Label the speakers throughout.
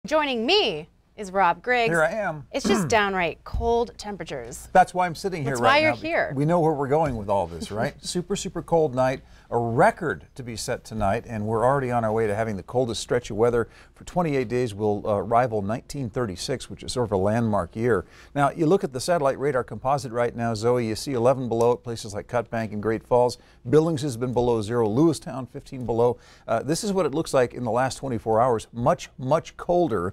Speaker 1: Joining me is Rob Griggs.
Speaker 2: Here I am.
Speaker 1: It's just downright cold temperatures.
Speaker 2: That's why I'm sitting here
Speaker 1: That's
Speaker 2: right now.
Speaker 1: why you're here.
Speaker 2: We know where we're going with all this, right? Super cold night. A record to be set tonight, and we're already on our way to having the coldest stretch of weather for 28 days. Will rival 1936, which is sort of a landmark year. Now, you look at the satellite radar composite right now, Zoe, you see 11 below at places like Cutbank and Great Falls. Billings has been below zero. Lewistown, 15 below. This is what it looks like in the last 24 hours. Much colder,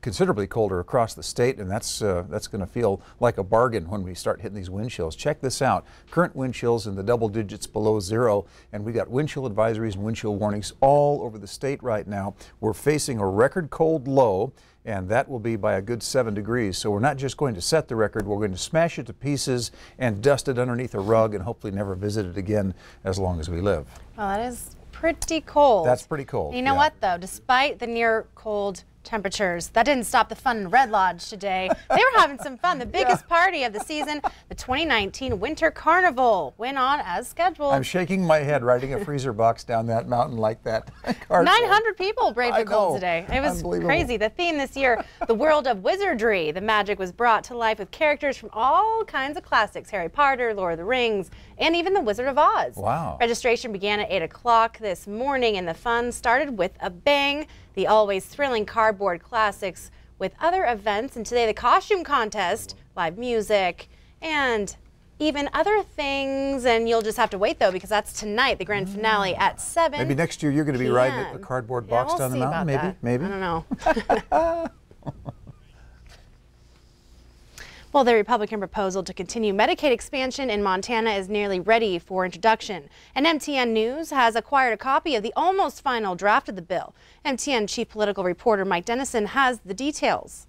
Speaker 2: considerably colder across the state, and that's going to feel like a bargain when we start hitting these wind chills. Check this out. Current wind chills in the double digits below zero. And we got wind chill advisories and wind chill warnings all over the state right now. We're facing a record cold low, and that will be by a good 7 degrees. So we're not just going to set the record, we're going to smash it to pieces and dust it underneath a rug and hopefully never visit it again as long as we live.
Speaker 1: Well, that is pretty cold.
Speaker 2: That's pretty cold.
Speaker 1: And you know what, though? Despite the near cold temperatures, that didn't stop the fun in Red Lodge today. They were having some fun. The biggest party of the season, the 2019 Winter Carnival, went on as scheduled.
Speaker 2: I'm shaking my head riding a freezer box down that mountain like that.
Speaker 1: 900 people braved the cold today. It was crazy. The theme this year, the world of wizardry. The magic was brought to life with characters from all kinds of classics, Harry Potter, Lord of the Rings, and even the Wizard of Oz.
Speaker 2: Wow.
Speaker 1: Registration began at 8 o'clock this morning, and the fun started with a bang. The always thrilling cardboard classics with other events, and today the costume contest, live music, and even other things. And you'll just have to wait, though, because that's tonight, the grand finale at 7
Speaker 2: Maybe next year you're going to be riding a cardboard box down the mountain. Maybe.
Speaker 1: I don't know. Well, the Republican proposal to continue Medicaid expansion in Montana is nearly ready for introduction. And MTN News has acquired a copy of the almost final draft of the bill. MTN chief political reporter Mike Dennison has the details.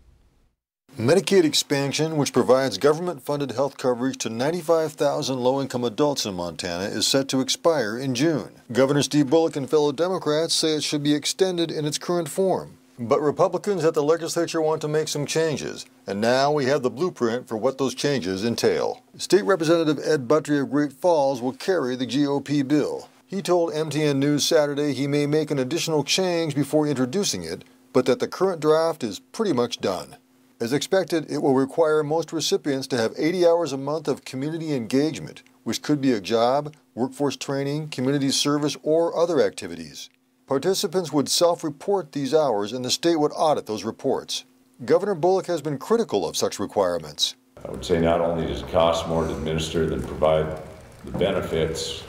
Speaker 3: Medicaid expansion, which provides government-funded health coverage to 95,000 low-income adults in Montana, is set to expire in June. Governor Steve Bullock and fellow Democrats say it should be extended in its current form. But Republicans at the legislature want to make some changes, and now we have the blueprint for what those changes entail. State Representative Ed Buttry of Great Falls will carry the GOP bill. He told MTN News Saturday he may make an additional change before introducing it, but that the current draft is pretty much done. As expected, it will require most recipients to have 80 hours a month of community engagement, which could be a job, workforce training, community service, or other activities. Participants would self-report these hours, and the state would audit those reports. Governor Bullock has been critical of such requirements.
Speaker 4: I would say not only does it cost more to administer than provide the benefits,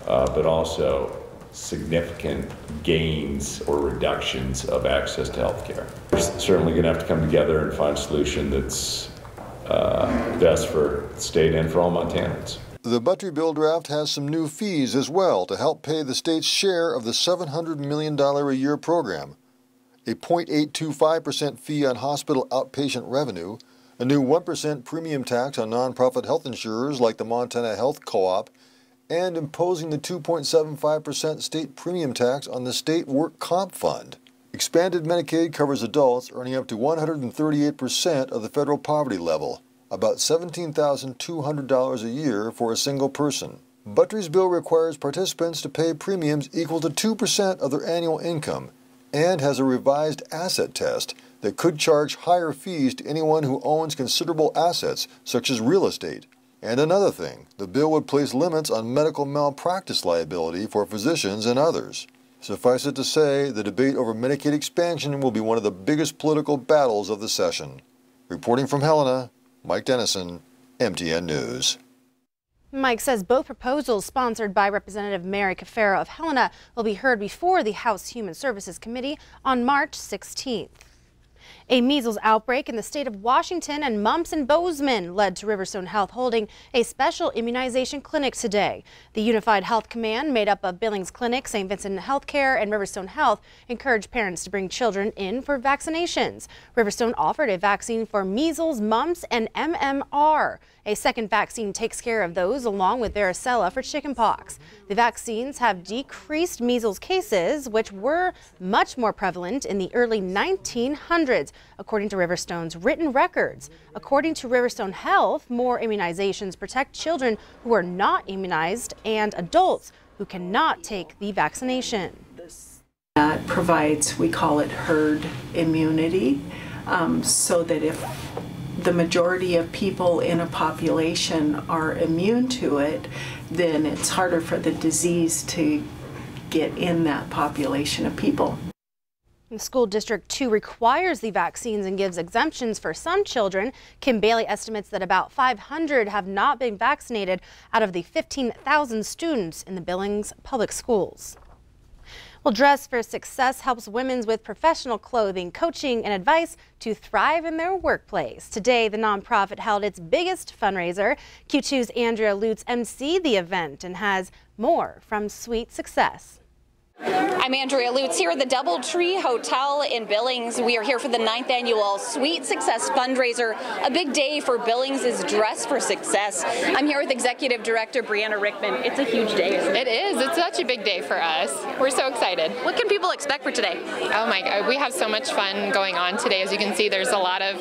Speaker 4: but also significant gains or reductions of access to health care. We're certainly going to have to come together and find a solution that's best for the state and for all Montanans.
Speaker 3: The Buttry bill draft has some new fees as well to help pay the state's share of the $700 million a year program. A 0.825% fee on hospital outpatient revenue, a new 1% premium tax on nonprofit health insurers like the Montana Health Co-op, and imposing the 2.75% state premium tax on the state work comp fund. Expanded Medicaid covers adults earning up to 138% of the federal poverty level, about $17,200 a year for a single person. Buttry's bill requires participants to pay premiums equal to 2% of their annual income and has a revised asset test that could charge higher fees to anyone who owns considerable assets, such as real estate. And another thing, the bill would place limits on medical malpractice liability for physicians and others. Suffice it to say, the debate over Medicaid expansion will be one of the biggest political battles of the session. Reporting from Helena, Mike Dennison, MTN News.
Speaker 1: Mike says both proposals sponsored by Representative Mary Cafaro of Helena will be heard before the House Human Services Committee on March 16th. A measles outbreak in the state of Washington and mumps in Bozeman led to Riverstone Health holding a special immunization clinic today. The Unified Health Command, made up of Billings Clinic, St. Vincent Healthcare, and Riverstone Health, encouraged parents to bring children in for vaccinations. Riverstone offered a vaccine for measles, mumps, and MMR. A second vaccine takes care of those along with varicella for chickenpox. The vaccines have decreased measles cases, which were much more prevalent in the early 1900s, according to Riverstone's written records. According to Riverstone Health, more immunizations protect children who are not immunized and adults who cannot take the vaccination.
Speaker 5: That provides, we call it herd immunity, so that if the majority of people in a population are immune to it, then it's harder for the disease to get in that population of people.
Speaker 1: The school district 2 requires the vaccines and gives exemptions for some children. Kim Bailey estimates that about 500 have not been vaccinated out of the 15,000 students in the Billings public schools. Well, Dress for Success helps women with professional clothing, coaching, and advice to thrive in their workplace. Today, the nonprofit held its biggest fundraiser. Q2's Andrea Lutz emceed the event and has more from Sweet Success.
Speaker 6: I'm Andrea Lutz here at the Doubletree Hotel in Billings. We are here for the 9th annual Sweet Success fundraiser, a big day for Billings' Dress for Success. I'm here with Executive Director Brianna Rickman. It's a huge day, isn't it?
Speaker 7: It is. It's such a big day for us. We're so excited.
Speaker 6: What can people expect for today?
Speaker 7: Oh my God, we have so much fun going on today. As you can see, there's a lot of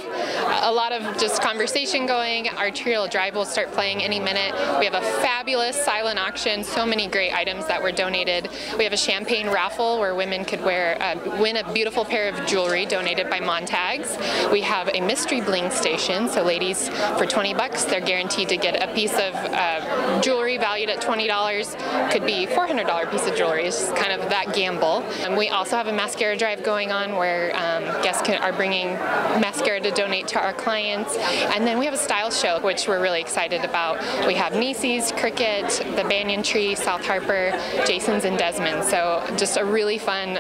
Speaker 7: just conversation going. Our Trio Drive will start playing any minute. We have a fabulous silent auction, so many great items that were donated. We have a champagne raffle where women could win a beautiful pair of jewelry donated by Montags. We have a mystery bling station, so ladies, for $20, they're guaranteed to get a piece of jewelry valued at $20. Could be $400 piece of jewelry. It's just kind of that gamble. And we also have a mascara drive going on where guests are bringing mascara to donate to our clients. And then we have a style show, which we're really excited about. We have Nieces, Cricket, the Banyan Tree, South Harper, Jason's, and Desmond. So just a really fun,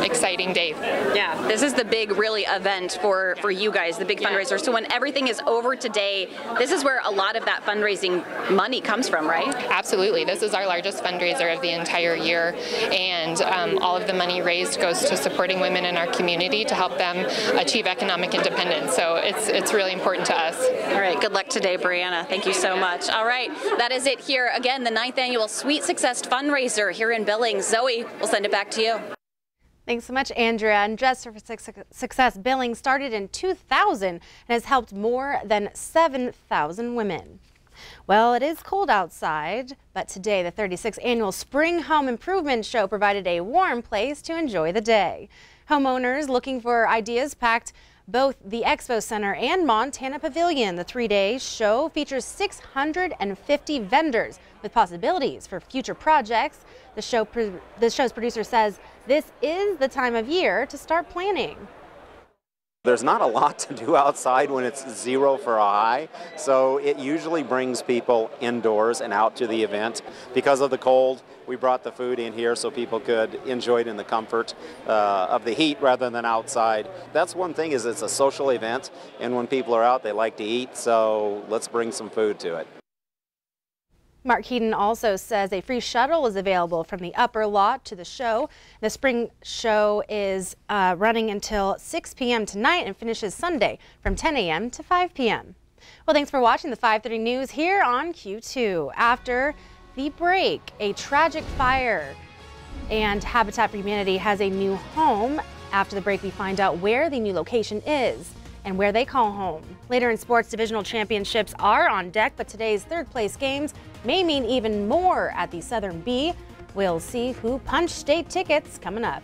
Speaker 7: exciting day.
Speaker 6: Yeah, this is the big, really, event for you guys, the big fundraiser. So when everything is over today, this is where a lot of that fundraising money comes from, right?
Speaker 7: Absolutely. This is our largest fundraiser of the entire year, and all of the money raised goes to supporting women in our community to help them achieve economic independence. So it's really important to us.
Speaker 6: All right, good luck today, Brianna. Thank you so much. All right, that is it here. Again, the 9th annual Sweet Success fundraiser here in Billings. Zoe, we'll send it back to you.
Speaker 1: Thanks so much, Andrea. And Dress for Success Billings started in 2000 and has helped more than 7,000 women. Well, it is cold outside, but today the 36th annual Spring Home Improvement Show provided a warm place to enjoy the day. Homeowners looking for ideas packed both the Expo Center and Montana Pavilion. The 3-day show features 650 vendors with possibilities for future projects. The show's producer says this is the time of year to start planning.
Speaker 8: There's not a lot to do outside when it's 0 for a high, so it usually brings people indoors and out to the event. Because of the cold, we brought the food in here so people could enjoy it in the comfort of the heat rather than outside. That's one thing, is it's a social event, and when people are out, they like to eat, so let's bring some food to it.
Speaker 1: Mark Heaton also says a free shuttle is available from the upper lot to the show. The spring show is running until 6 p.m. tonight and finishes Sunday from 10 a.m. to 5 p.m. Well, thanks for watching the 5:30 news here on Q2. After the break, a tragic fire, and Habitat for Humanity has a new home. After the break, we find out where the new location is and where they call home. Later in sports, divisional championships are on deck, but today's third-place games may mean even more at the Southern B. We'll see who punched state tickets coming up.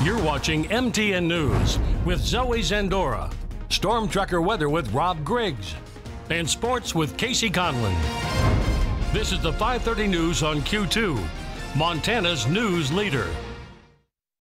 Speaker 9: You're watching MTN News with Zoe Zandora, Storm Tracker weather with Rob Griggs, and sports with Casey Conlon. This is the 5:30 news on Q2, Montana's news leader.